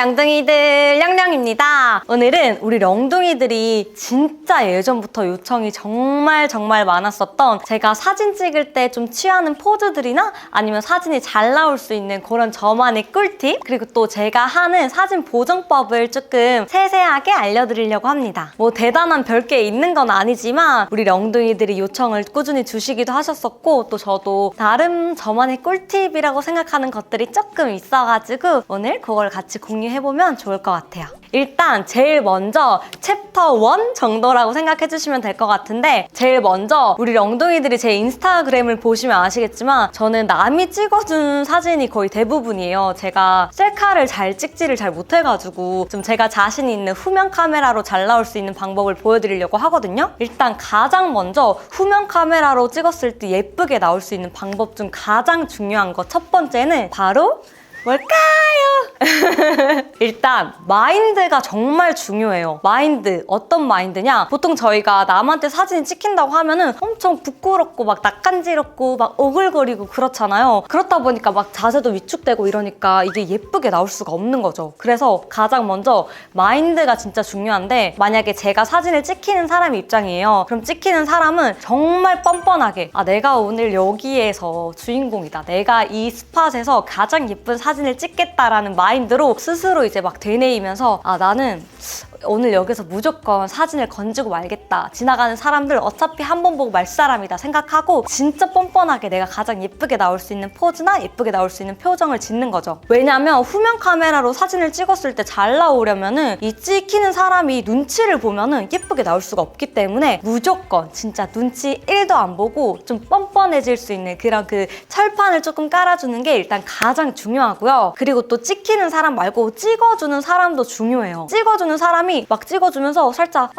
량둥이들 량량입니다. 오늘은 우리 렁둥이들이 진짜 예전부터 요청이 정말 많았었던 제가 사진 찍을 때 좀 취하는 포즈들이나 아니면 사진이 잘 나올 수 있는 그런 저만의 꿀팁, 그리고 또 제가 하는 사진 보정법을 조금 세세하게 알려드리려고 합니다. 뭐 대단한 별게 있는 건 아니지만 우리 렁둥이들이 요청을 꾸준히 주시기도 하셨었고, 또 저도 나름 저만의 꿀팁이라고 생각하는 것들이 조금 있어가지고 오늘 그걸 같이 공유해보면 좋을 것 같아요. 일단 제일 먼저 챕터 1 정도라고 생각해주시면 될 것 같은데, 제일 먼저 우리 렁둥이들이 제 인스타그램을 보시면 아시겠지만 저는 남이 찍어준 사진이 거의 대부분이에요. 제가 셀카를 잘 찍지를 잘 못해가지고 좀 제가 자신 있는 후면 카메라로 잘 나올 수 있는 방법을 보여드리려고 하거든요. 일단 가장 먼저 후면 카메라로 찍었을 때 예쁘게 나올 수 있는 방법 중 가장 중요한 거 첫 번째는 바로 뭘까요? 일단 마인드가 정말 중요해요. 마인드, 어떤 마인드냐? 보통 저희가 남한테 사진 찍힌다고 하면은 엄청 부끄럽고 막 낯간지럽고 막 오글거리고 그렇잖아요. 그렇다 보니까 막 자세도 위축되고 이러니까 이게 예쁘게 나올 수가 없는 거죠. 그래서 가장 먼저 마인드가 진짜 중요한데, 만약에 제가 사진을 찍히는 사람 입장이에요. 그럼 찍히는 사람은 정말 뻔뻔하게 내가 오늘 여기에서 주인공이다. 내가 이 스팟에서 가장 예쁜 사진을 찍겠다라는 마인드로 스스로 이제 막 되뇌이면서 나는 오늘 여기서 무조건 사진을 건지고 말겠다. 지나가는 사람들 어차피 한 번 보고 말 사람이다 생각하고 진짜 뻔뻔하게 내가 가장 예쁘게 나올 수 있는 포즈나 예쁘게 나올 수 있는 표정을 짓는 거죠. 왜냐면 후면 카메라로 사진을 찍었을 때 잘 나오려면은 이 찍히는 사람이 눈치를 보면은 예쁘게 나올 수가 없기 때문에 무조건 진짜 눈치 1도 안 보고 좀 뻔뻔해질 수 있는 그런 그 철판을 조금 깔아주는 게 일단 가장 중요하고요. 그리고 또 찍히는 사람 말고 찍어주는 사람도 중요해요. 찍어주는 사람이 막 찍어주면서 살짝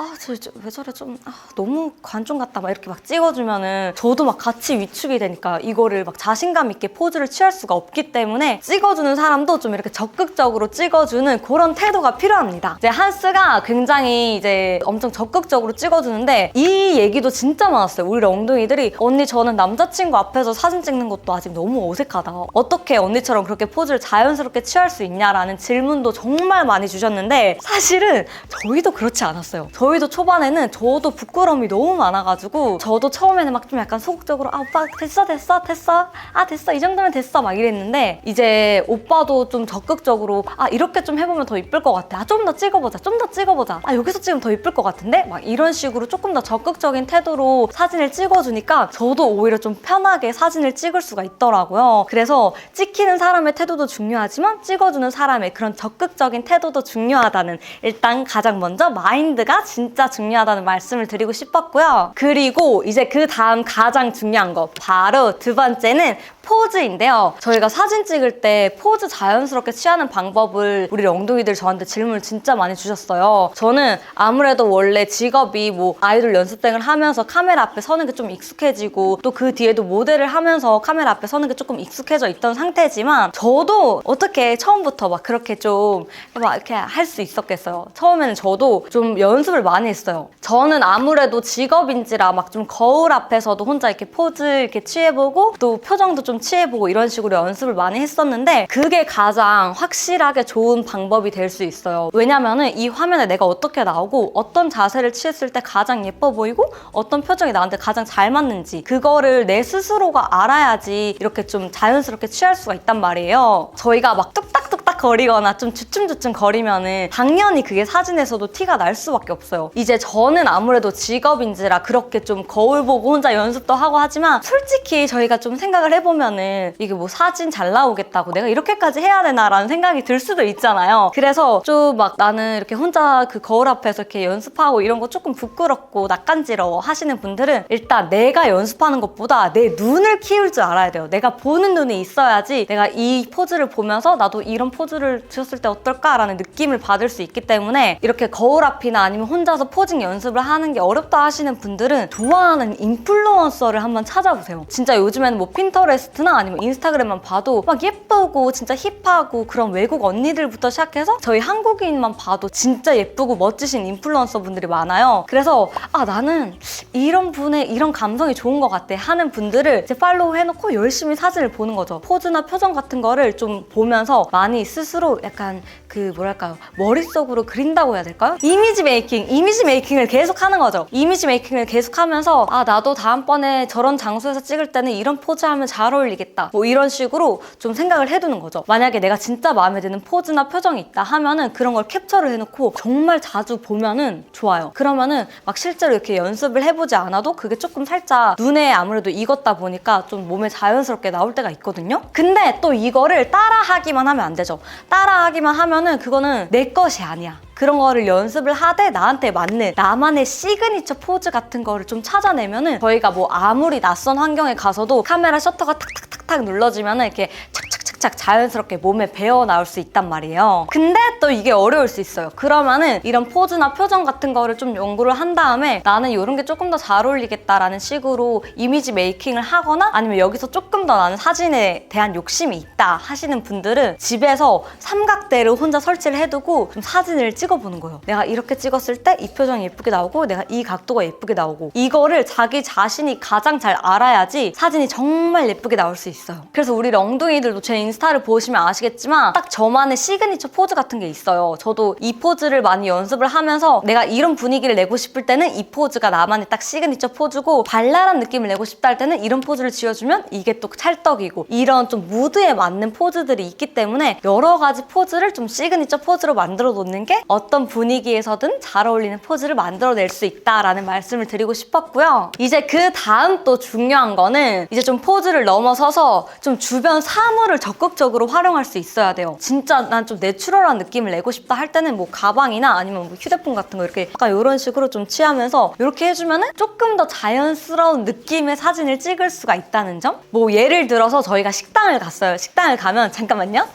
왜 저래 좀 너무 관종 같다 막 이렇게 막 찍어주면은 저도 막 같이 위축이 되니까 이거를 막 자신감 있게 포즈를 취할 수가 없기 때문에 찍어주는 사람도 좀 이렇게 적극적으로 찍어주는 그런 태도가 필요합니다. 이제 한스가 굉장히 이제 엄청 적극적으로 찍어주는데 이 얘기도 진짜 많았어요. 우리 렁둥이들이 언니 저는 남자친구 앞에서 사진 찍는 것도 아직 너무 어색하다. 어떻게 언니처럼 그렇게 포즈를 자연스럽게 취할 수 있냐라는 질문도 정말 많이 주셨는데, 사실은 저희도 그렇지 않았어요. 저희도 초반에는 저도 부끄러움이 너무 많아가지고 저도 처음에는 막 좀 약간 소극적으로 오빠 됐어 이 정도면 됐어 막 이랬는데, 이제 오빠도 좀 적극적으로 이렇게 좀 해보면 더 이쁠 것 같아. 좀 더 찍어보자 여기서 찍으면 더 이쁠 것 같은데 막 이런 식으로 조금 더 적극적인 태도로 사진을 찍어주니까 저도 오히려 좀 편하게 사진을 찍을 수가 있더라고요. 그래서 찍히는 사람의 태도도 중요하지만 찍어주는 사람의 그런 적극적인 태도도 중요하다는, 일단 가장 먼저 마인드가 진짜 중요하다는 말씀을 드리고 싶었고요. 그리고 이제 그 다음 가장 중요한 거 바로 두 번째는 포즈인데요. 저희가 사진 찍을 때 포즈 자연스럽게 취하는 방법을 우리 렁둥이들 저한테 질문을 진짜 많이 주셨어요. 저는 아무래도 원래 직업이 뭐 아이돌 연습생을 하면서 카메라 앞에 서는 게 좀 익숙해지고 또 그 뒤에도 모델을 하면서 카메라 앞에 서는 게 조금 익숙해져 있던 상태지만 저도 어떻게 처음부터 막 그렇게 좀 막 이렇게 할 수 있었겠어요. 처음에는 저도 좀 연습을 많이 했어요. 저는 아무래도 직업인지라 막 좀 거울 앞에서도 혼자 이렇게 포즈 이렇게 취해보고 또 표정도 좀 취해보고 이런 식으로 연습을 많이 했었는데, 그게 가장 확실하게 좋은 방법이 될 수 있어요. 왜냐면은 이 화면에 내가 어떻게 나오고 어떤 자세를 취했을 때 가장 예뻐 보이고 어떤 표정이 나한테 가장 잘 맞는지 그거를 내 스스로가 알아야지 이렇게 좀 자연스럽게 취할 수가 있단 말이에요. 저희가 막 뚝딱뚝딱 거리거나 좀 주춤주춤 거리면은 당연히 그게 사진에서도 티가 날 수밖에 없어요. 이제 저는 아무래도 직업인지라 그렇게 좀 거울 보고 혼자 연습도 하고 하지만, 솔직히 저희가 좀 생각을 해보면은 이게 뭐 사진 잘 나오겠다고 내가 이렇게까지 해야 되나라는 생각이 들 수도 있잖아요. 그래서 좀 막 나는 이렇게 혼자 그 거울 앞에서 이렇게 연습하고 이런 거 조금 부끄럽고 낯간지러워 하시는 분들은 일단 내가 연습하는 것보다 내 눈을 키울 줄 알아야 돼요. 내가 보는 눈이 있어야지 내가 이 포즈를 보면서 나도 이런 포즈를 지었을 때 어떨까라는 느낌을 받을 수 있기 때문에, 이렇게 거울 앞이나 아니면 혼자서 포징 연습을 하는 게 어렵다 하시는 분들은 좋아하는 인플루언서를 한번 찾아보세요. 진짜 요즘에는 뭐 핀터레스트나 아니면 인스타그램만 봐도 막 예쁘고 진짜 힙하고 그런 외국 언니들부터 시작해서 저희 한국인만 봐도 진짜 예쁘고 멋지신 인플루언서 분들이 많아요. 그래서 나는 이런 분의 이런 감성이 좋은 것 같아 하는 분들을 이제 팔로우 해놓고 열심히 사진을 보는 거죠. 포즈나 표정 같은 거를 좀 보면서 많이 스스로 약간 그 뭐랄까요, 머릿속으로 그린다고 해야 될까요? 이미지 메이킹을 계속 하는 거죠. 이미지 메이킹을 계속 하면서 아, 나도 다음번에 저런 장소에서 찍을 때는 이런 포즈 하면 잘 어울리겠다, 뭐 이런 식으로 좀 생각을 해두는 거죠. 만약에 내가 진짜 마음에 드는 포즈나 표정이 있다 하면은 그런 걸 캡처를 해놓고 정말 자주 보면은 좋아요. 그러면은 막 실제로 이렇게 연습을 해보지 않아도 그게 조금 살짝 눈에 아무래도 익었다 보니까 좀 몸에 자연스럽게 나올 때가 있거든요. 근데 또 이거를 따라하기만 하면 안 되죠. 따라하기만 하면은 그거는 내 것이 아니야. 그런 거를 연습을 하되 나한테 맞는 나만의 시그니처 포즈 같은 거를 좀 찾아내면은 저희가 뭐 아무리 낯선 환경에 가서도 카메라 셔터가 탁탁탁탁 눌러지면은 이렇게 착착착착 자연스럽게 몸에 배어 나올 수 있단 말이에요. 근데 또 이게 어려울 수 있어요. 그러면은 이런 포즈나 표정 같은 거를 좀 연구를 한 다음에 나는 이런 게 조금 더 잘 어울리겠다라는 식으로 이미지 메이킹을 하거나 아니면 여기서 조금 더 나는 사진에 대한 욕심이 있다 하시는 분들은 집에서 삼각대를 혼자 설치를 해두고 좀 사진을 찍어보는 거예요. 내가 이렇게 찍었을 때 이 표정이 예쁘게 나오고 내가 이 각도가 예쁘게 나오고, 이거를 자기 자신이 가장 잘 알아야지 사진이 정말 예쁘게 나올 수 있어요. 그래서 우리 엉둥이들도 제 인스타를 보시면 아시겠지만 딱 저만의 시그니처 포즈 같은 게 있어요. 저도 이 포즈를 많이 연습을 하면서 내가 이런 분위기를 내고 싶을 때는 이 포즈가 나만의 딱 시그니처 포즈고, 발랄한 느낌을 내고 싶다 할 때는 이런 포즈를 지어주면 이게 또 찰떡이고, 이런 좀 무드에 맞는 포즈들이 있기 때문에 여러 가지 포즈를 좀 시그니처 포즈로 만들어 놓는 게 어떤 분위기에서든 잘 어울리는 포즈를 만들어낼 수 있다라는 말씀을 드리고 싶었고요. 이제 그 다음 또 중요한 거는 이제 좀 포즈를 넘어서서 좀 주변 사물을 적극적으로 활용할 수 있어야 돼요. 진짜 난 좀 내추럴한 느낌을 내고 싶다 할 때는 뭐 가방이나 아니면 뭐 휴대폰 같은 거 이렇게 약간 이런 식으로 좀 취하면서 이렇게 해주면은 조금 더 자연스러운 느낌의 사진을 찍을 수가 있다는 점? 뭐 예를 들어서 저희가 식당을 갔어요. 식당을 가면 잠깐만요.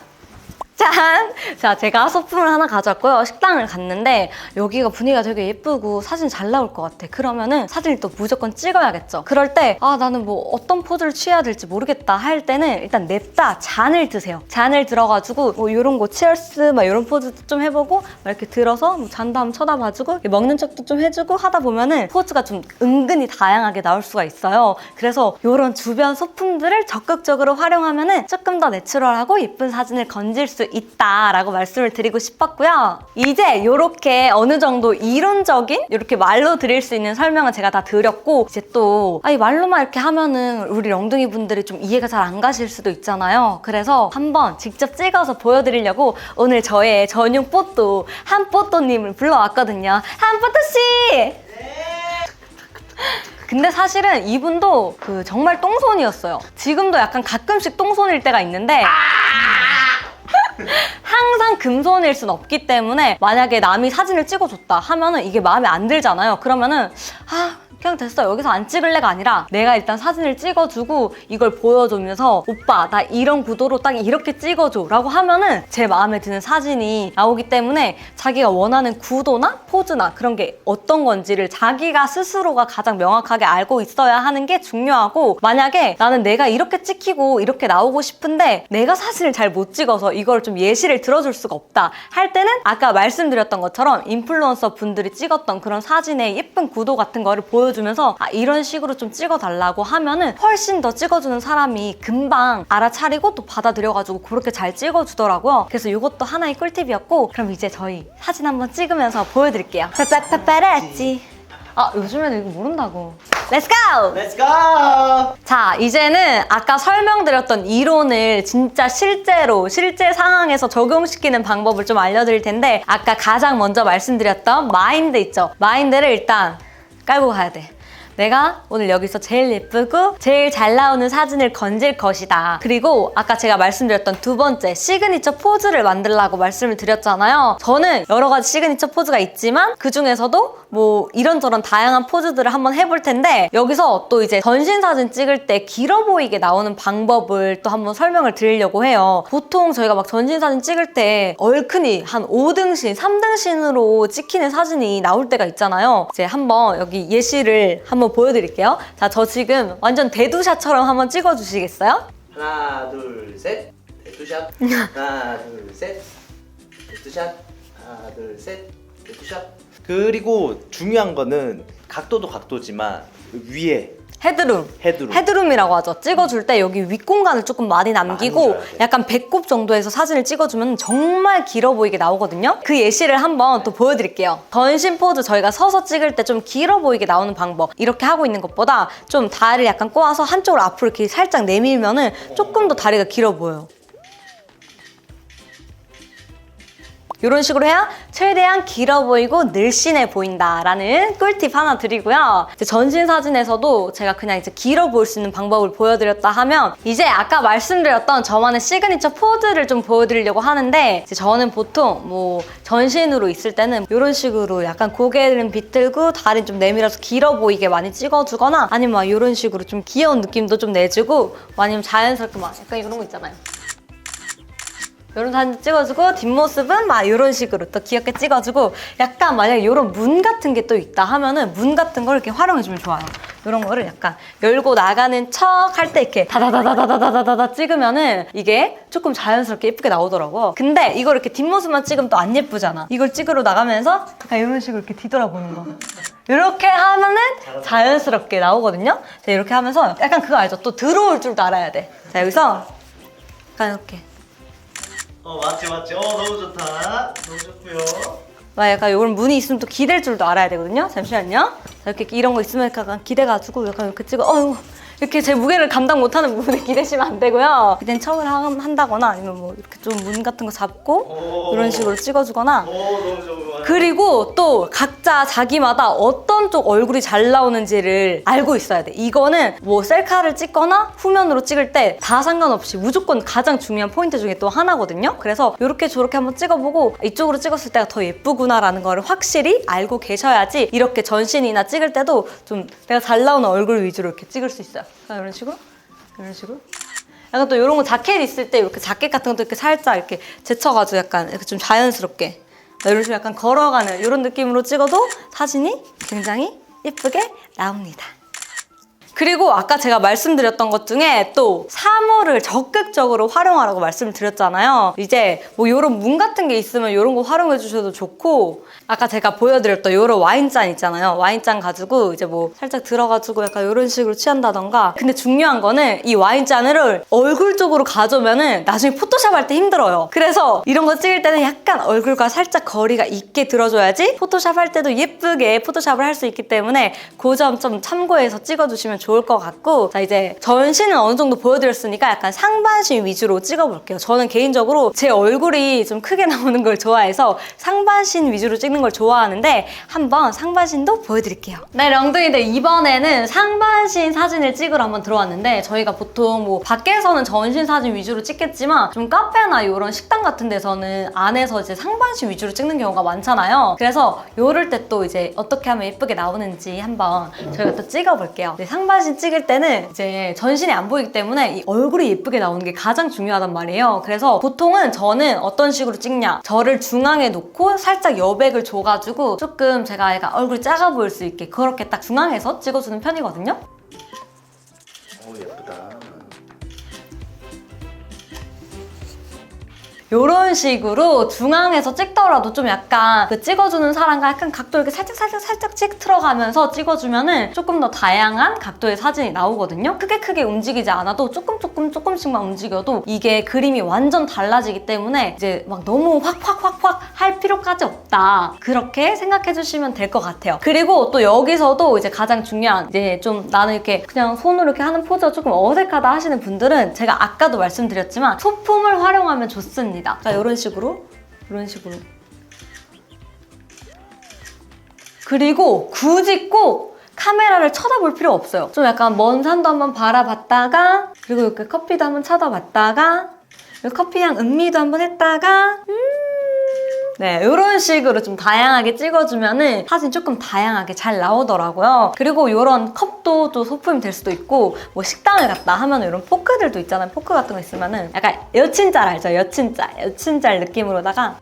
짠! 자, 제가 소품을 하나 가져왔고요. 식당을 갔는데 여기가 분위기가 되게 예쁘고 사진 잘 나올 것 같아. 그러면은 사진을 또 무조건 찍어야겠죠. 그럴 때 아, 나는 뭐 어떤 포즈를 취해야 될지 모르겠다 할 때는 일단 냅다 잔을 드세요. 잔을 들어가지고 뭐 이런 거 치얼스 막 이런 포즈도 좀 해보고 막 이렇게 들어서 뭐 잔도 한번 쳐다봐주고 먹는 척도 좀 해주고 하다 보면은 포즈가 좀 은근히 다양하게 나올 수가 있어요. 그래서 이런 주변 소품들을 적극적으로 활용하면은 조금 더 내추럴하고 예쁜 사진을 건질 수 있다라고 말씀을 드리고 싶었고요. 이제 이렇게 어느 정도 이론적인 이렇게 말로 드릴 수 있는 설명은 제가 다 드렸고, 이제 또 이 말로만 이렇게 하면은 우리 엉둥이 분들이 좀 이해가 잘 안 가실 수도 있잖아요. 그래서 한번 직접 찍어서 보여드리려고 오늘 저의 전용 뽀또 한뽀또님을 불러왔거든요. 한뽀또씨! 근데 사실은 이분도 그 정말 똥손이었어요. 지금도 약간 가끔씩 똥손일 때가 있는데 항상 금손일 순 없기 때문에 만약에 남이 사진을 찍어줬다 하면은 이게 마음에 안 들잖아요. 그러면은 그냥 됐어, 여기서 안 찍을래가 아니라 내가 일단 사진을 찍어주고 이걸 보여주면서 오빠 나 이런 구도로 딱 이렇게 찍어줘 라고 하면은 제 마음에 드는 사진이 나오기 때문에 자기가 원하는 구도나 포즈나 그런 게 어떤 건지를 자기가 스스로가 가장 명확하게 알고 있어야 하는 게 중요하고, 만약에 나는 내가 이렇게 찍히고 이렇게 나오고 싶은데 내가 사진을 잘 못 찍어서 이걸 좀 예시를 들어줄 수가 없다 할 때는 아까 말씀드렸던 것처럼 인플루언서 분들이 찍었던 그런 사진의 예쁜 구도 같은 거를 보여주면서 이런 식으로 좀 찍어달라고 하면은 훨씬 더 찍어주는 사람이 금방 알아차리고 또 받아들여가지고 그렇게 잘 찍어주더라고요. 그래서 이것도 하나의 꿀팁이었고, 그럼 이제 저희 사진 한번 찍으면서 보여드릴게요. 파파파파라찌. 요즘에는 이거 모른다고. Let's go! Let's go! 자, 이제는 아까 설명드렸던 이론을 진짜 실제 상황에서 적용시키는 방법을 좀 알려드릴 텐데, 아까 가장 먼저 말씀드렸던 마인드 있죠? 마인드를 일단 깔고 가야 돼. 내가 오늘 여기서 제일 예쁘고 제일 잘 나오는 사진을 건질 것이다. 그리고 아까 제가 말씀드렸던 두 번째 시그니처 포즈를 만들라고 말씀을 드렸잖아요. 저는 여러 가지 시그니처 포즈가 있지만 그 중에서도 뭐 이런저런 다양한 포즈들을 한번 해볼 텐데, 여기서 또 이제 전신 사진 찍을 때 길어 보이게 나오는 방법을 또 한번 설명을 드리려고 해요. 보통 저희가 막 전신 사진 찍을 때 얼큰이 한 5등신, 3등신으로 찍히는 사진이 나올 때가 있잖아요. 이제 한번 여기 예시를 한번 보여드릴게요. 자, 저 지금 완전 대두샷처럼 한번 찍어주시겠어요? 하나, 둘, 셋. 대투샷. 하나, 둘, 셋. 대투샷. 하나, 둘, 셋. 대투샷. 그리고 중요한 거는 각도도 각도지만 위에 헤드룸. 헤드룸. 헤드룸이라고 하죠. 찍어줄 때 여기 윗공간을 조금 많이 남기고 많이 줘야 돼. 약간 배꼽 정도에서 사진을 찍어주면 정말 길어 보이게 나오거든요. 그 예시를 한번 또 보여드릴게요. 전신 포즈 저희가 서서 찍을 때 좀 길어 보이게 나오는 방법. 이렇게 하고 있는 것보다 좀 다리를 약간 꼬아서 한쪽으로 앞으로 이렇게 살짝 내밀면은 조금 더 다리가 길어 보여요. 이런 식으로 해야 최대한 길어 보이고 늘씬해 보인다라는 꿀팁 하나 드리고요. 이제 전신 사진에서도 제가 그냥 이제 길어 보일 수 있는 방법을 보여드렸다 하면 이제 아까 말씀드렸던 저만의 시그니처 포즈를 좀 보여드리려고 하는데 이제 저는 보통 뭐 전신으로 있을 때는 이런 식으로 약간 고개를 비틀고 다리 좀 내밀어서 길어 보이게 많이 찍어주거나 아니면 막 이런 식으로 좀 귀여운 느낌도 좀 내주고 아니면 자연스럽게 막 약간 이런 거 있잖아요. 이런 사진 찍어주고 뒷모습은 막 이런 식으로 또 귀엽게 찍어주고 약간 만약에 이런 문 같은 게 또 있다 하면은 문 같은 걸 이렇게 활용해주면 좋아요. 이런 거를 약간 열고 나가는 척 할 때 이렇게 다다다다다다다다다 찍으면은 이게 조금 자연스럽게 예쁘게 나오더라고요. 근데 이걸 이렇게 뒷모습만 찍으면 또 안 예쁘잖아. 이걸 찍으러 나가면서 약간 이런 식으로 이렇게 뒤돌아보는 거. 이렇게 하면은 자연스럽게 나오거든요. 자, 이렇게 하면서 약간 그거 알죠? 또 들어올 줄도 알아야 돼. 자, 여기서 약간 이렇게 맞지. 너무 좋다. 너무 좋고요. 막 약간 이런 문이 있으면 또 기댈 줄도 알아야 되거든요. 잠시만요. 자, 이렇게 이런 거 있으면 약간 기대가지고 약간 이렇게 찍어. 이렇게 제 무게를 감당 못하는 부분에 기대시면 안 되고요. 기댄 척을 한다거나 아니면 뭐 이렇게 좀 문 같은 거 잡고 이런 식으로 찍어주거나. 너무 좋아요. 그리고 또 각자 자기마다 어떤 쪽 얼굴이 잘 나오는지를 알고 있어야 돼. 이거는 뭐 셀카를 찍거나 후면으로 찍을 때 다 상관없이 무조건 가장 중요한 포인트 중에 또 하나거든요. 그래서 이렇게 저렇게 한번 찍어보고 이쪽으로 찍었을 때가 더 예쁘구나라는 거를 확실히 알고 계셔야지 이렇게 전신이나 찍을 때도 좀 내가 잘 나오는 얼굴 위주로 이렇게 찍을 수 있어요. 이런 식으로 이런 식으로 약간 또 이런 거 자켓 있을 때 이렇게 자켓 같은 것도 이렇게 살짝 이렇게 제쳐가지고 약간 이렇게 좀 자연스럽게 이런 식으로 약간 걸어가는 이런 느낌으로 찍어도 사진이 굉장히 예쁘게 나옵니다. 그리고 아까 제가 말씀드렸던 것 중에 또 사물을 적극적으로 활용하라고 말씀을 드렸잖아요. 이제 뭐 이런 문 같은 게 있으면 이런 거 활용해 주셔도 좋고 아까 제가 보여드렸던 이런 와인잔 있잖아요. 와인잔 가지고 이제 뭐 살짝 들어가지고 약간 이런 식으로 취한다던가. 근데 중요한 거는 이 와인잔을 얼굴 쪽으로 가져오면은 나중에 포토샵 할 때 힘들어요. 그래서 이런 거 찍을 때는 약간 얼굴과 살짝 거리가 있게 들어줘야지 포토샵 할 때도 예쁘게 포토샵을 할 수 있기 때문에 그 점 좀 참고해서 찍어주시면 좋을 것 같고 자 이제 전신은 어느 정도 보여드렸으니까 약간 상반신 위주로 찍어볼게요. 저는 개인적으로 제 얼굴이 좀 크게 나오는 걸 좋아해서 상반신 위주로 찍는 걸 좋아하는데 한번 상반신도 보여드릴게요. 네, 령둥이들 이번에는 상반신 사진을 찍으러 한번 들어왔는데 저희가 보통 뭐 밖에서는 전신 사진 위주로 찍겠지만 좀 카페나 이런 식당 같은 데서는 안에서 이제 상반신 위주로 찍는 경우가 많잖아요. 그래서 요럴 때 또 이제 어떻게 하면 예쁘게 나오는지 한번 저희가 또 찍어볼게요. 네, 상반신 찍을 때는 이제 전신이 안 보이기 때문에 이 얼굴이 예쁘게 나오는 게 가장 중요하단 말이에요. 그래서 보통은 저는 어떤 식으로 찍냐 저를 중앙에 놓고 살짝 여백을 줘가지고 조금 제가 약간 얼굴이 작아 보일 수 있게 그렇게 딱 중앙에서 찍어주는 편이거든요. 예쁘다. 이런 식으로 중앙에서 찍더라도 좀 약간 그 찍어주는 사람과 약간 각도 이렇게 살짝 찍 들어가면서 찍어주면은 조금 더 다양한 각도의 사진이 나오거든요. 크게 움직이지 않아도 조금씩만 움직여도 이게 그림이 완전 달라지기 때문에 이제 막 너무 확 할 필요까지 없다. 그렇게 생각해 주시면 될 것 같아요. 그리고 또 여기서도 이제 가장 중요한 이제 좀 나는 이렇게 그냥 손으로 이렇게 하는 포즈가 조금 어색하다 하시는 분들은 제가 아까도 말씀드렸지만 소품을 활용하면 좋습니다. 자, 이런 식으로. 그리고 굳이 꼭 카메라를 쳐다볼 필요 없어요. 좀 약간 먼 산도 한번 바라봤다가 그리고 이렇게 커피도 한번 쳐다봤다가 커피향 음미도 한번 했다가 네, 이런 식으로 좀 다양하게 찍어주면은 사진 조금 다양하게 잘 나오더라고요. 그리고 이런 컵도 또 소품이 될 수도 있고 뭐 식당을 갔다 하면 이런 포크들도 있잖아요. 포크 같은 거 있으면은 약간 여친짤 알죠? 여친짤 느낌으로다가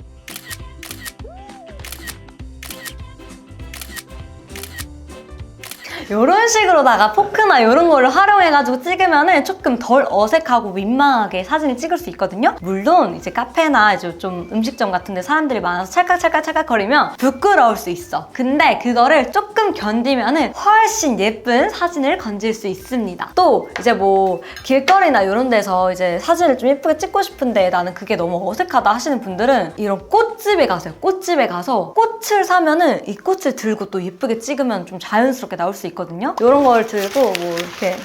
이런 식으로다가 포크나 이런 거를 활용해가지고 찍으면은 조금 덜 어색하고 민망하게 사진을 찍을 수 있거든요. 물론 이제 카페나 이제 좀 음식점 같은데 사람들이 많아서 찰칵거리면 부끄러울 수 있어. 근데 그거를 조금 견디면은 훨씬 예쁜 사진을 건질 수 있습니다. 또 이제 뭐 길거리나 이런 데서 이제 사진을 좀 예쁘게 찍고 싶은데 나는 그게 너무 어색하다 하시는 분들은 이런 꽃집에 가세요. 꽃집에 가서 꽃을 사면은 이 꽃을 들고 또 예쁘게 찍으면 좀 자연스럽게 나올 수 있거든요. 이런 걸 들고 뭐 이렇게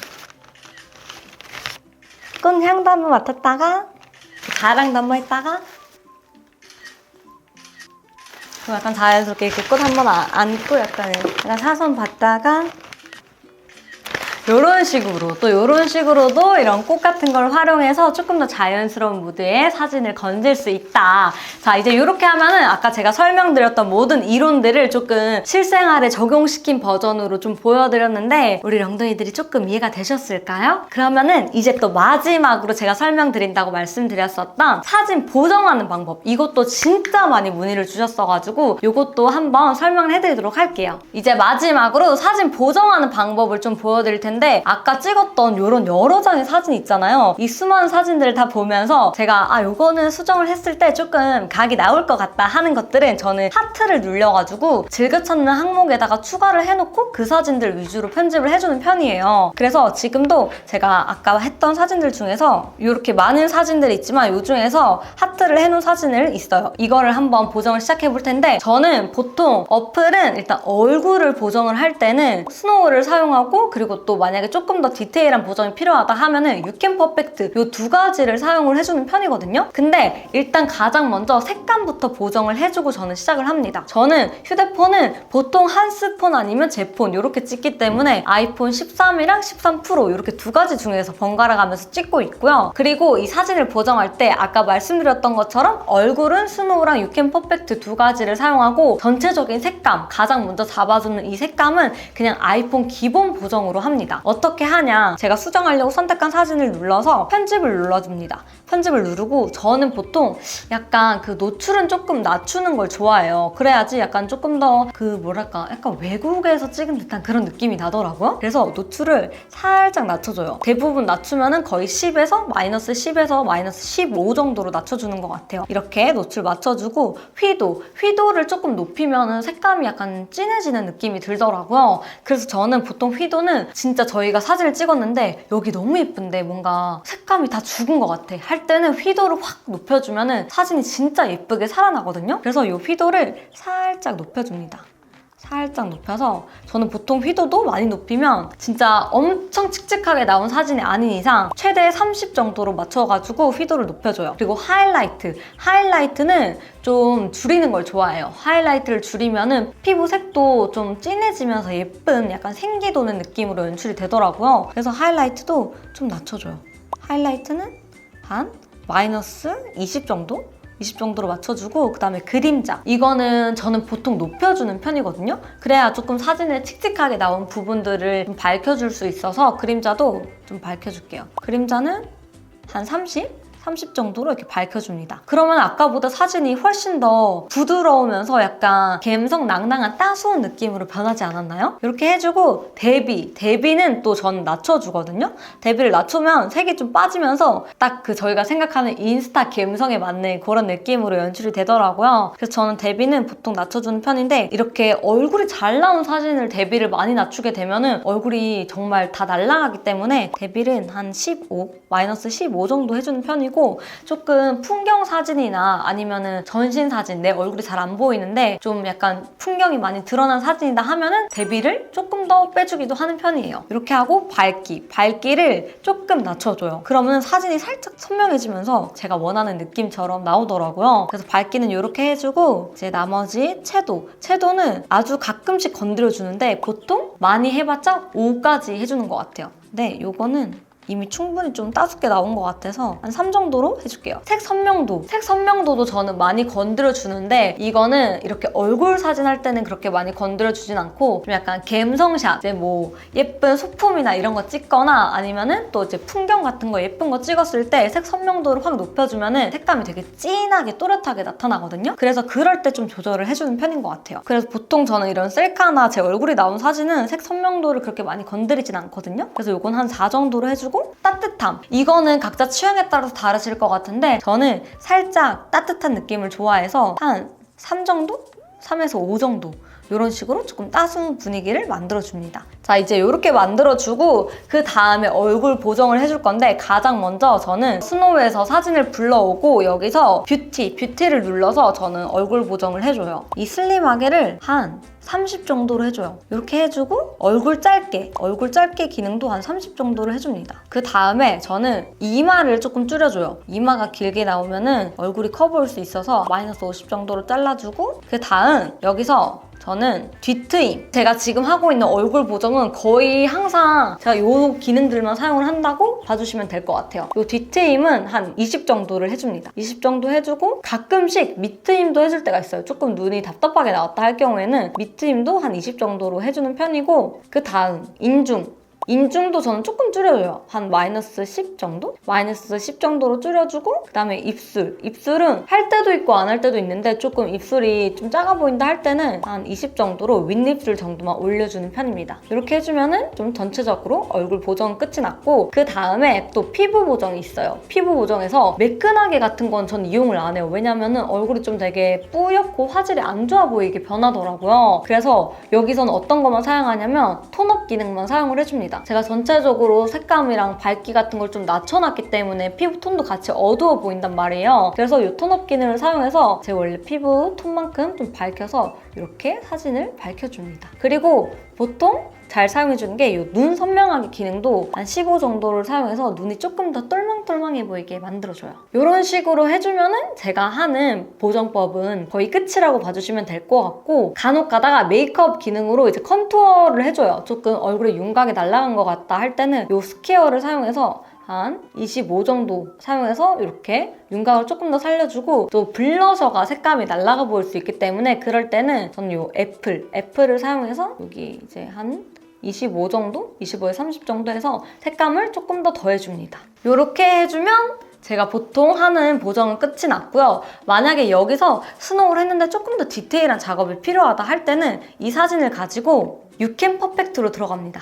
꽃향도 한번 맡았다가 자랑도 한번 했다가 그리고 약간 자연스럽게 이렇게 꽃 한번 안고 약간 사선 봤다가 이런 식으로 또 이런 식으로도 이런 꽃 같은 걸 활용해서 조금 더 자연스러운 무드의 사진을 건질 수 있다. 자, 이제 이렇게 하면은 아까 제가 설명드렸던 모든 이론들을 조금 실생활에 적용시킨 버전으로 좀 보여드렸는데 우리 령둥이들이 조금 이해가 되셨을까요? 그러면은 이제 또 마지막으로 제가 설명드린다고 말씀드렸었던 사진 보정하는 방법, 이것도 진짜 많이 문의를 주셨어가지고 이것도 한번 설명을 해드리도록 할게요. 이제 마지막으로 사진 보정하는 방법을 좀 보여드릴 텐데 아까 찍었던 이런 여러 장의 사진 있잖아요. 이 수많은 사진들을 다 보면서 제가 요거는 수정을 했을 때 조금 각이 나올 것 같다 하는 것들은 저는 하트를 눌려가지고 즐겨찾는 항목에다가 추가를 해놓고 그 사진들 위주로 편집을 해주는 편이에요. 그래서 지금도 제가 아까 했던 사진들 중에서 이렇게 많은 사진들이 있지만 이 중에서 하트를 해놓은 사진을 있어요. 이거를 한번 보정을 시작해 볼 텐데 저는 보통 어플은 일단 얼굴을 보정을 할 때는 스노우를 사용하고 그리고 또 만약에 조금 더 디테일한 보정이 필요하다 하면은 유캔 퍼펙트 이 두 가지를 사용을 해주는 편이거든요. 근데 일단 가장 먼저 색감부터 보정을 해주고 저는 시작을 합니다. 저는 휴대폰은 보통 한스폰 아니면 제폰 이렇게 찍기 때문에 아이폰 13이랑 13 프로 이렇게 두 가지 중에서 번갈아 가면서 찍고 있고요. 그리고 이 사진을 보정할 때 아까 말씀드렸던 것처럼 얼굴은 스노우랑 유캔 퍼펙트 두 가지를 사용하고 전체적인 색감, 가장 먼저 잡아주는 이 색감은 그냥 아이폰 기본 보정으로 합니다. 어떻게 하냐, 제가 수정하려고 선택한 사진을 눌러서 편집을 눌러줍니다. 편집을 누르고 저는 보통 약간 그 노출은 조금 낮추는 걸 좋아해요. 그래야지 약간 조금 더 그 뭐랄까 약간 외국에서 찍은 듯한 그런 느낌이 나더라고요. 그래서 노출을 살짝 낮춰줘요. 대부분 낮추면은 거의 10에서 마이너스 10에서 마이너스 15 정도로 낮춰주는 것 같아요. 이렇게 노출 맞춰주고 휘도를 조금 높이면은 색감이 약간 진해지는 느낌이 들더라고요. 그래서 저는 보통 휘도는 진짜 저희가 사진을 찍었는데 여기 너무 예쁜데 뭔가 색감이 다 죽은 것 같아 할 때는 휘도를 확 높여주면은 사진이 진짜 예쁘게 살아나거든요. 그래서 이 휘도를 살짝 높여줍니다. 살짝 높여서 저는 보통 휘도도 많이 높이면 진짜 엄청 칙칙하게 나온 사진이 아닌 이상 최대 30 정도로 맞춰가지고 휘도를 높여줘요. 그리고 하이라이트는 좀 줄이는 걸 좋아해요. 하이라이트를 줄이면은 피부 색도 좀 진해지면서 예쁜 약간 생기 도는 느낌으로 연출이 되더라고요. 그래서 하이라이트도 좀 낮춰줘요. 하이라이트는 한 마이너스 20 정도? 20 정도로 맞춰주고 그 다음에 그림자, 이거는 저는 보통 높여주는 편이거든요. 그래야 조금 사진에 칙칙하게 나온 부분들을 좀 밝혀줄 수 있어서 그림자도 좀 밝혀줄게요. 그림자는 한 30 정도로 이렇게 밝혀줍니다. 그러면 아까보다 사진이 훨씬 더 부드러우면서 약간 감성 낭낭한 따스운 느낌으로 변하지 않았나요? 이렇게 해주고 대비는 또 전 낮춰주거든요. 대비를 낮추면 색이 좀 빠지면서 딱 그 저희가 생각하는 인스타 감성에 맞는 그런 느낌으로 연출이 되더라고요. 그래서 저는 대비는 보통 낮춰주는 편인데 이렇게 얼굴이 잘 나온 사진을 대비를 많이 낮추게 되면은 얼굴이 정말 다 날아가기 때문에 대비는 한 15, 마이너스 15 정도 해주는 편이고 조금 풍경 사진이나 아니면은 전신 사진, 내 얼굴이 잘 안 보이는데 좀 약간 풍경이 많이 드러난 사진이다 하면은 대비를 조금 더 빼주기도 하는 편이에요. 이렇게 하고 밝기를 조금 낮춰줘요. 그러면 사진이 살짝 선명해지면서 제가 원하는 느낌처럼 나오더라고요. 그래서 밝기는 이렇게 해주고 이제 나머지 채도는 아주 가끔씩 건드려주는데 보통 많이 해봤자 5까지 해주는 것 같아요. 근데 요거는 이미 충분히 좀 따숩게 나온 것 같아서 한 3 정도로 해줄게요. 색 선명도도 저는 많이 건드려주는데 이거는 이렇게 얼굴 사진 할 때는 그렇게 많이 건드려주진 않고 좀 약간 갬성샷, 이제 뭐 예쁜 소품이나 이런 거 찍거나 아니면은 또 이제 풍경 같은 거 예쁜 거 찍었을 때 색 선명도를 확 높여주면은 색감이 되게 진하게 또렷하게 나타나거든요. 그래서 그럴 때 좀 조절을 해주는 편인 것 같아요. 그래서 보통 저는 이런 셀카나 제 얼굴이 나온 사진은 색 선명도를 그렇게 많이 건드리진 않거든요. 그래서 이건 한 4 정도로 해주고 따뜻함. 이거는 각자 취향에 따라서 다르실 것 같은데 저는 살짝 따뜻한 느낌을 좋아해서 한 3 정도? 3에서 5 정도. 이런 식으로 조금 따스운 분위기를 만들어줍니다. 자, 이제 이렇게 만들어주고 그 다음에 얼굴 보정을 해줄 건데 가장 먼저 저는 스노우에서 사진을 불러오고 여기서 뷰티를 눌러서 저는 얼굴 보정을 해줘요. 이 슬림하게를 한 30 정도로 해줘요. 이렇게 해주고 얼굴 짧게 기능도 한 30 정도로 해줍니다. 그 다음에 저는 이마를 조금 줄여줘요. 이마가 길게 나오면은 얼굴이 커 보일 수 있어서 마이너스 50 정도로 잘라주고 그 다음 여기서 저는 뒤트임. 제가 지금 하고 있는 얼굴 보정은 거의 항상 제가 이 기능들만 사용을 한다고 봐주시면 될 것 같아요. 이 뒤트임은 한 20 정도를 해줍니다. 20 정도 해주고 가끔씩 밑트임도 해줄 때가 있어요. 조금 눈이 답답하게 나왔다 할 경우에는 밑트임도 한 20 정도로 해주는 편이고 그 다음 인중도 저는 조금 줄여줘요. 한 마이너스 10 정도? 마이너스 10 정도로 줄여주고 그 다음에 입술은 할 때도 있고 안 할 때도 있는데 조금 입술이 좀 작아 보인다 할 때는 한 20 정도로 윗입술 정도만 올려주는 편입니다. 이렇게 해주면은 좀 전체적으로 얼굴 보정 끝이 났고 그 다음에 또 피부 보정이 있어요. 피부 보정에서 매끈하게 같은 건 전 이용을 안 해요. 왜냐면은 얼굴이 좀 되게 뿌옇고 화질이 안 좋아 보이게 변하더라고요. 그래서 여기서는 어떤 것만 사용하냐면 톤업 기능만 사용을 해줍니다. 제가 전체적으로 색감이랑 밝기 같은 걸 좀 낮춰놨기 때문에 피부 톤도 같이 어두워 보인단 말이에요. 그래서 이 톤업 기능을 사용해서 제 원래 피부 톤만큼 좀 밝혀서 이렇게 사진을 밝혀줍니다. 그리고 보통 잘 사용해주는 게 이 눈 선명하게 기능도 한 15 정도를 사용해서 눈이 조금 더 똘망똘망해 보이게 만들어줘요. 이런 식으로 해주면은 제가 하는 보정법은 거의 끝이라고 봐주시면 될 것 같고 간혹 가다가 메이크업 기능으로 이제 컨투어를 해줘요. 조금 얼굴에 윤곽이 날아간 것 같다 할 때는 이 스퀘어를 사용해서 한 25 정도 사용해서 이렇게 윤곽을 조금 더 살려주고 또 블러셔가 색감이 날아가 보일 수 있기 때문에 그럴 때는 저는 이 애플을 사용해서 여기 이제 한 25 정도? 25에서 30 정도 해서 색감을 조금 더 더해줍니다. 이렇게 해주면 제가 보통 하는 보정은 끝이 났고요. 만약에 여기서 스노우를 했는데 조금 더 디테일한 작업이 필요하다 할 때는 이 사진을 가지고 유캔 퍼펙트로 들어갑니다.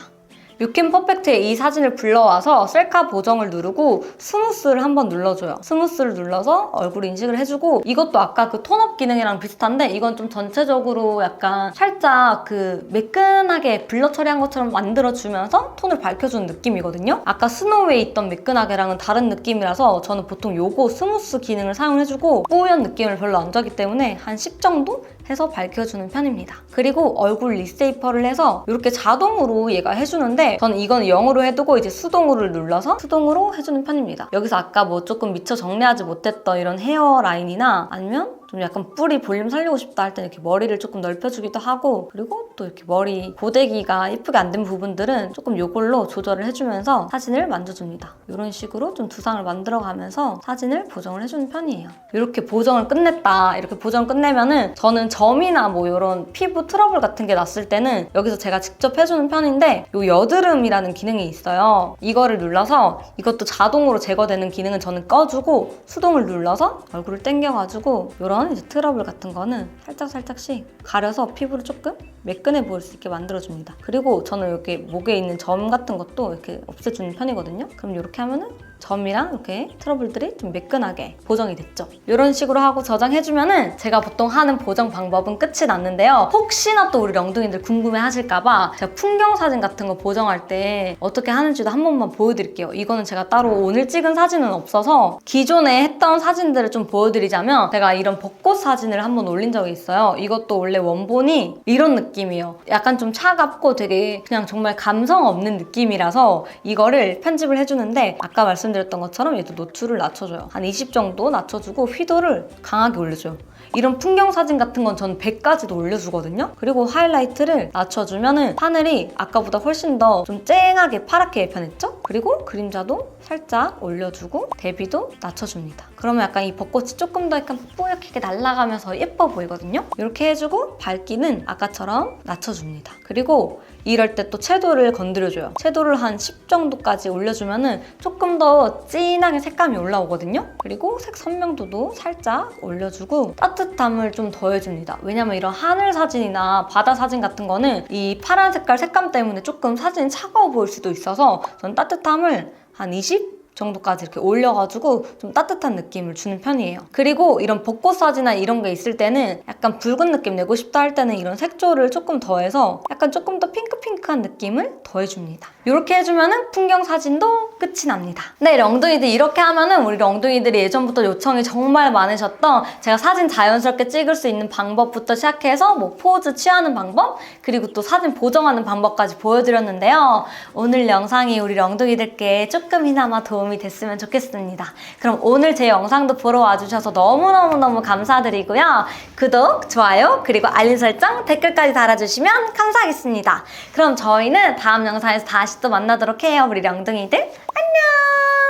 유캔 퍼펙트에 이 사진을 불러와서 셀카 보정을 누르고 스무스를 한번 눌러줘요. 스무스를 눌러서 얼굴 인식을 해주고 이것도 아까 그 톤업 기능이랑 비슷한데 이건 좀 전체적으로 약간 살짝 그 매끈하게 블러 처리한 것처럼 만들어주면서 톤을 밝혀주는 느낌이거든요. 아까 스노우에 있던 매끈하게랑은 다른 느낌이라서 저는 보통 요거 스무스 기능을 사용해주고 뿌연 느낌을 별로 안 좋아하기 때문에 한 10 정도 해서 밝혀주는 편입니다. 그리고 얼굴 리세이퍼를 해서 이렇게 자동으로 얘가 해주는데 저는 이건 0으로 해두고 이제 수동으로를 눌러서 수동으로 해주는 편입니다. 여기서 아까 뭐 조금 미처 정리하지 못했던 이런 헤어라인이나 아니면 좀 약간 뿌리 볼륨 살리고 싶다 할 때는 이렇게 머리를 조금 넓혀주기도 하고 그리고 또 이렇게 머리 고데기가 예쁘게 안 된 부분들은 조금 이걸로 조절을 해주면서 사진을 만져줍니다. 이런 식으로 좀 두상을 만들어가면서 사진을 보정을 해주는 편이에요. 이렇게 보정을 끝냈다. 이렇게 보정 끝내면은 저는 점이나 뭐 이런 피부 트러블 같은 게 났을 때는 여기서 제가 직접 해주는 편인데 이 여드름이라는 기능이 있어요. 이거를 눌러서 이것도 자동으로 제거되는 기능은 저는 꺼주고 수동을 눌러서 얼굴을 당겨가지고 이런 이제 트러블 같은 거는 살짝씩 가려서 피부를 조금 매끈해 보일 수 있게 만들어줍니다. 그리고 저는 이렇게 목에 있는 점 같은 것도 이렇게 없애주는 편이거든요. 그럼 이렇게 하면은 점이랑 이렇게 트러블들이 좀 매끈하게 보정이 됐죠. 이런 식으로 하고 저장해주면은 제가 보통 하는 보정 방법은 끝이 났는데요. 혹시나 또 우리 령둥이들 궁금해 하실까봐 제가 풍경 사진 같은 거 보정할 때 어떻게 하는지도 한 번만 보여드릴게요. 이거는 제가 따로 오늘 찍은 사진은 없어서 기존에 했던 사진들을 좀 보여드리자면 제가 이런 벚꽃 사진을 한번 올린 적이 있어요. 이것도 원래 원본이 이런 느낌이에요. 약간 좀 차갑고 되게 그냥 정말 감성 없는 느낌이라서 이거를 편집을 해주는데 아까 말씀드렸던 것처럼 얘도 노출을 낮춰줘요. 한 20 정도 낮춰주고 휘도를 강하게 올려줘요. 이런 풍경 사진 같은 건 저는 100까지도 올려주거든요. 그리고 하이라이트를 낮춰주면은 하늘이 아까보다 훨씬 더 좀 쨍하게 파랗게 변했죠? 그리고 그림자도 살짝 올려주고 대비도 낮춰줍니다. 그러면 약간 이 벚꽃이 조금 더 약간 뿌옇게 날아가면서 예뻐 보이거든요. 이렇게 해주고 밝기는 아까처럼 낮춰줍니다. 그리고 이럴 때 또 채도를 건드려줘요. 채도를 한 10 정도까지 올려주면은 조금 더 진하게 색감이 올라오거든요. 그리고 색 선명도도 살짝 올려주고 따뜻함을 좀 더해줍니다. 왜냐면 이런 하늘 사진이나 바다 사진 같은 거는 이 파란 색깔 색감 때문에 조금 사진이 차가워 보일 수도 있어서 전 따뜻함을 한 20 정도까지 이렇게 올려가지고 좀 따뜻한 느낌을 주는 편이에요. 그리고 이런 벚꽃 사진이나 이런 게 있을 때는 약간 붉은 느낌 내고 싶다 할 때는 이런 색조를 조금 더해서 약간 조금 더 핑크핑크한 느낌을 더해줍니다. 이렇게 해주면은 풍경 사진도 끝이 납니다. 네, 렁둥이들 이렇게 하면은 우리 렁둥이들이 예전부터 요청이 정말 많으셨던 제가 사진 자연스럽게 찍을 수 있는 방법부터 시작해서 뭐 포즈 취하는 방법, 그리고 또 사진 보정하는 방법까지 보여드렸는데요. 오늘 영상이 우리 렁둥이들께 조금이나마 도움이 됐으면 좋겠습니다. 그럼 오늘 제 영상도 보러 와주셔서 너무너무너무 감사드리고요. 구독, 좋아요, 그리고 알림 설정, 댓글까지 달아주시면 감사하겠습니다. 그럼 저희는 다음 영상에서 다시 또 만나도록 해요. 우리 렁둥이들 안녕!